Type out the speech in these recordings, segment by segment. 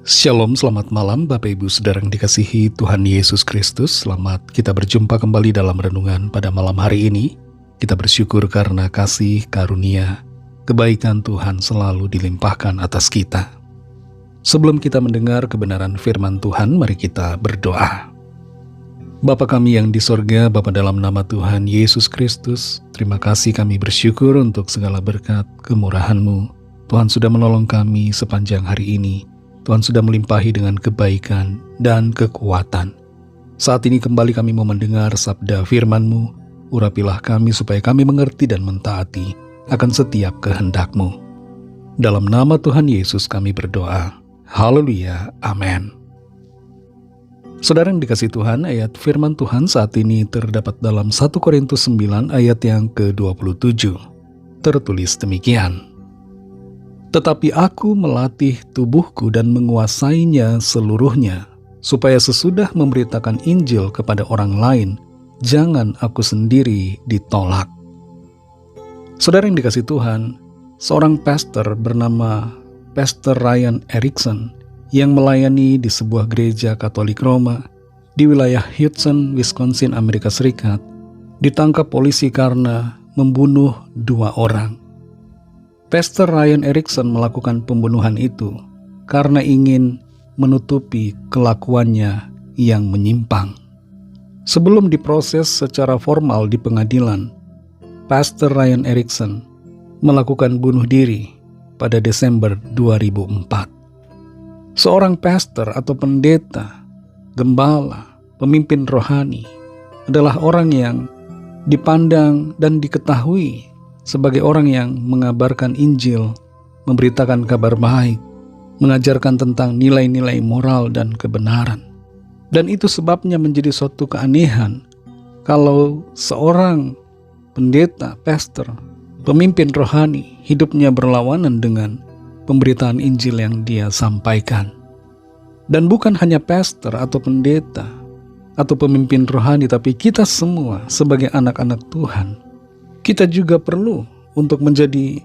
Shalom, selamat malam Bapak Ibu Saudara yang dikasihi Tuhan Yesus Kristus. Selamat kita berjumpa kembali dalam renungan pada malam hari ini. Kita bersyukur karena kasih karunia, kebaikan Tuhan selalu dilimpahkan atas kita. Sebelum kita mendengar kebenaran firman Tuhan, mari kita berdoa. Bapa kami yang di sorga, Bapa dalam nama Tuhan Yesus Kristus, terima kasih kami bersyukur untuk segala berkat kemurahan-Mu. Tuhan sudah menolong kami sepanjang hari ini. Tuhan sudah melimpahi dengan kebaikan dan kekuatan. Saat ini kembali kami mau mendengar sabda firman-Mu. Urapilah kami supaya kami mengerti dan mentaati akan setiap kehendak-Mu. Dalam nama Tuhan Yesus kami berdoa. Haleluya. Amin. Saudara yang dikasihi Tuhan, ayat firman Tuhan saat ini terdapat dalam 1 Korintus 9 ayat yang ke-27. Tertulis demikian. Tetapi aku melatih tubuhku dan menguasainya seluruhnya, supaya sesudah memberitakan Injil kepada orang lain, jangan aku sendiri ditolak. Saudara yang dikasihi Tuhan, seorang pastor bernama Pastor Ryan Erickson yang melayani di sebuah gereja Katolik Roma di wilayah Hudson, Wisconsin, Amerika Serikat, ditangkap polisi karena membunuh 2 orang. Pastor Ryan Erickson melakukan pembunuhan itu karena ingin menutupi kelakuannya yang menyimpang. Sebelum diproses secara formal di pengadilan, Pastor Ryan Erickson melakukan bunuh diri pada Desember 2004. Seorang pastor atau pendeta, gembala, pemimpin rohani adalah orang yang dipandang dan diketahui sebagai orang yang mengabarkan Injil, memberitakan kabar baik, mengajarkan tentang nilai-nilai moral dan kebenaran. Dan itu sebabnya menjadi suatu keanehan kalau seorang pendeta, pastor, pemimpin rohani hidupnya berlawanan dengan pemberitaan Injil yang dia sampaikan. Dan bukan hanya pastor atau pendeta atau pemimpin rohani, tapi kita semua sebagai anak-anak Tuhan, kita juga perlu untuk menjadi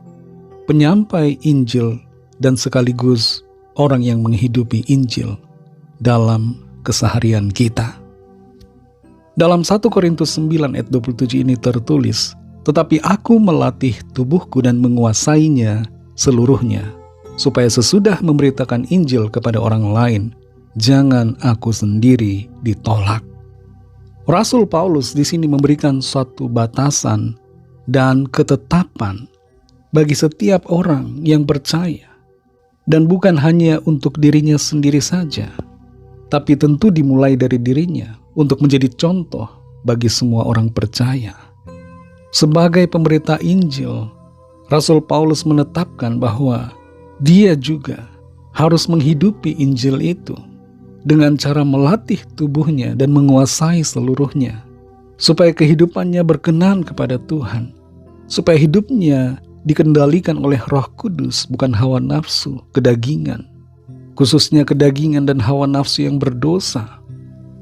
penyampai Injil dan sekaligus orang yang menghidupi Injil dalam keseharian kita. Dalam 1 Korintus 9 ayat 27 ini tertulis, tetapi aku melatih tubuhku dan menguasainya seluruhnya, supaya sesudah memberitakan Injil kepada orang lain, jangan aku sendiri ditolak. Rasul Paulus di sini memberikan suatu batasan dan ketetapan bagi setiap orang yang percaya, dan bukan hanya untuk dirinya sendiri saja, tapi tentu dimulai dari dirinya untuk menjadi contoh bagi semua orang percaya. Sebagai pemberita Injil, Rasul Paulus menetapkan bahwa dia juga harus menghidupi Injil itu dengan cara melatih tubuhnya dan menguasai seluruhnya, supaya kehidupannya berkenan kepada Tuhan, supaya hidupnya dikendalikan oleh Roh Kudus, bukan hawa nafsu, kedagingan, khususnya kedagingan dan hawa nafsu yang berdosa.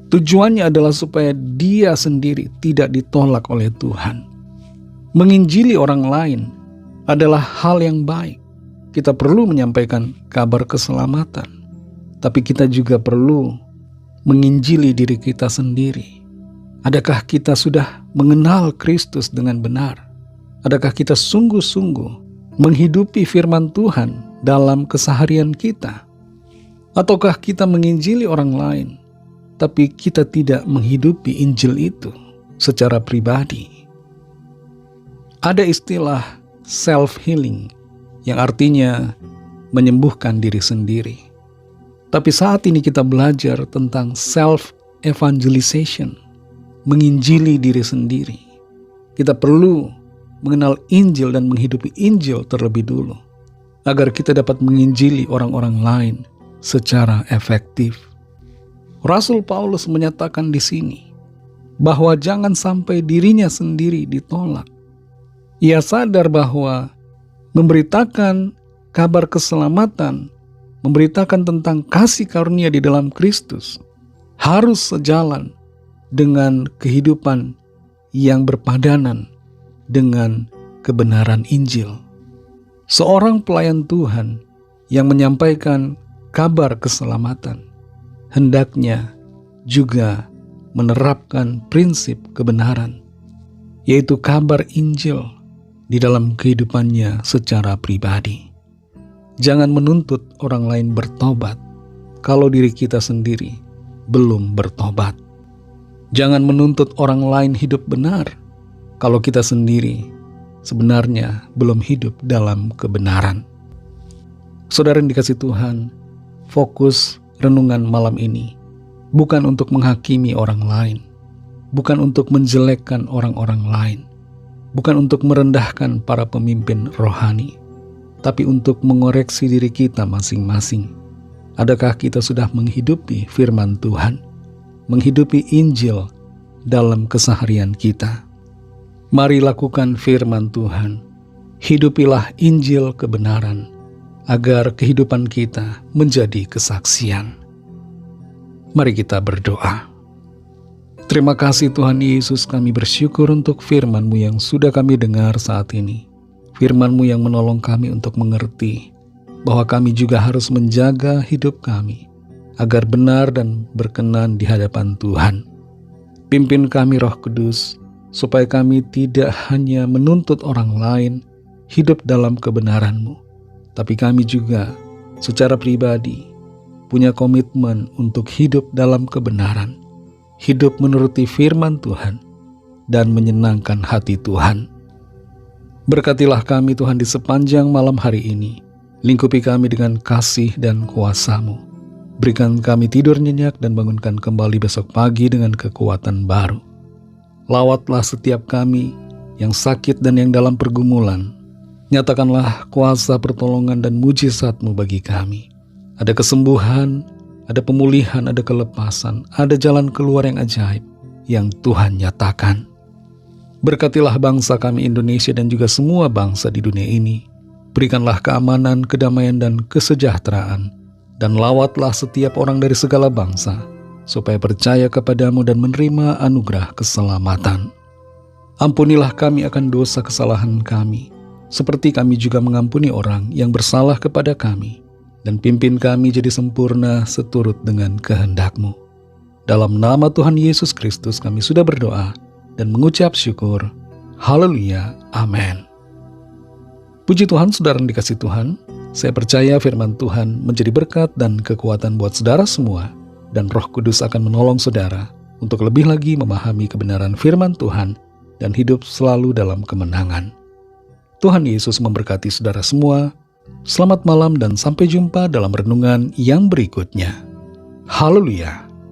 Tujuannya adalah supaya dia sendiri tidak ditolak oleh Tuhan. Menginjili orang lain adalah hal yang baik. Kita perlu menyampaikan kabar keselamatan, tapi kita juga perlu menginjili diri kita sendiri. Adakah kita sudah mengenal Kristus dengan benar? Adakah kita sungguh-sungguh menghidupi firman Tuhan dalam keseharian kita? Ataukah kita menginjili orang lain, tapi kita tidak menghidupi Injil itu secara pribadi? Ada istilah self-healing yang artinya menyembuhkan diri sendiri. Tapi saat ini kita belajar tentang self-evangelization, menginjili diri sendiri. Kita perlu mengenal Injil dan menghidupi Injil terlebih dulu, agar kita dapat menginjili orang-orang lain secara efektif. Rasul Paulus menyatakan di sini bahwa jangan sampai dirinya sendiri ditolak. Ia sadar bahwa memberitakan kabar keselamatan, memberitakan tentang kasih karunia di dalam Kristus harus sejalan dengan kehidupan yang berpadanan dengan kebenaran Injil. Seorang pelayan Tuhan yang menyampaikan kabar keselamatan, hendaknya juga menerapkan prinsip kebenaran, yaitu kabar Injil di dalam kehidupannya secara pribadi. Jangan menuntut orang lain bertobat kalau diri kita sendiri belum bertobat. Jangan menuntut orang lain hidup benar kalau kita sendiri sebenarnya belum hidup dalam kebenaran. Saudara yang dikasihi Tuhan, fokus renungan malam ini bukan untuk menghakimi orang lain, bukan untuk menjelekkan orang-orang lain, bukan untuk merendahkan para pemimpin rohani, tapi untuk mengoreksi diri kita masing-masing. Adakah kita sudah menghidupi firman Tuhan, menghidupi Injil dalam keseharian kita? Mari lakukan firman Tuhan, hidupilah Injil kebenaran, agar kehidupan kita menjadi kesaksian. Mari kita berdoa. Terima kasih Tuhan Yesus, kami bersyukur untuk firman-Mu yang sudah kami dengar saat ini. Firman-Mu yang menolong kami untuk mengerti bahwa kami juga harus menjaga hidup kami agar benar dan berkenan di hadapan Tuhan. Pimpin kami Roh Kudus, supaya kami tidak hanya menuntut orang lain hidup dalam kebenaran-Mu, tapi kami juga secara pribadi punya komitmen untuk hidup dalam kebenaran, hidup menuruti firman Tuhan, dan menyenangkan hati Tuhan. Berkatilah kami Tuhan di sepanjang malam hari ini. Lingkupi kami dengan kasih dan kuasa-Mu. Berikan kami tidur nyenyak dan bangunkan kembali besok pagi dengan kekuatan baru. Lawatlah setiap kami yang sakit dan yang dalam pergumulan. Nyatakanlah kuasa pertolongan dan mujizat-Mu bagi kami. Ada kesembuhan, ada pemulihan, ada kelepasan, ada jalan keluar yang ajaib yang Tuhan nyatakan. Berkatilah bangsa kami Indonesia dan juga semua bangsa di dunia ini. Berikanlah keamanan, kedamaian, dan kesejahteraan. Dan lawatlah setiap orang dari segala bangsa, supaya percaya kepadamu dan menerima anugerah keselamatan. Ampunilah kami akan dosa kesalahan kami, seperti kami juga mengampuni orang yang bersalah kepada kami. Dan pimpin kami jadi sempurna seturut dengan kehendak-Mu. Dalam nama Tuhan Yesus Kristus kami sudah berdoa dan mengucap syukur. Haleluya. Amin. Puji Tuhan, saudara yang dikasihi Tuhan. Saya percaya firman Tuhan menjadi berkat dan kekuatan buat saudara semua. Dan Roh Kudus akan menolong saudara untuk lebih lagi memahami kebenaran firman Tuhan dan hidup selalu dalam kemenangan. Tuhan Yesus memberkati saudara semua. Selamat malam dan sampai jumpa dalam renungan yang berikutnya. Haleluya.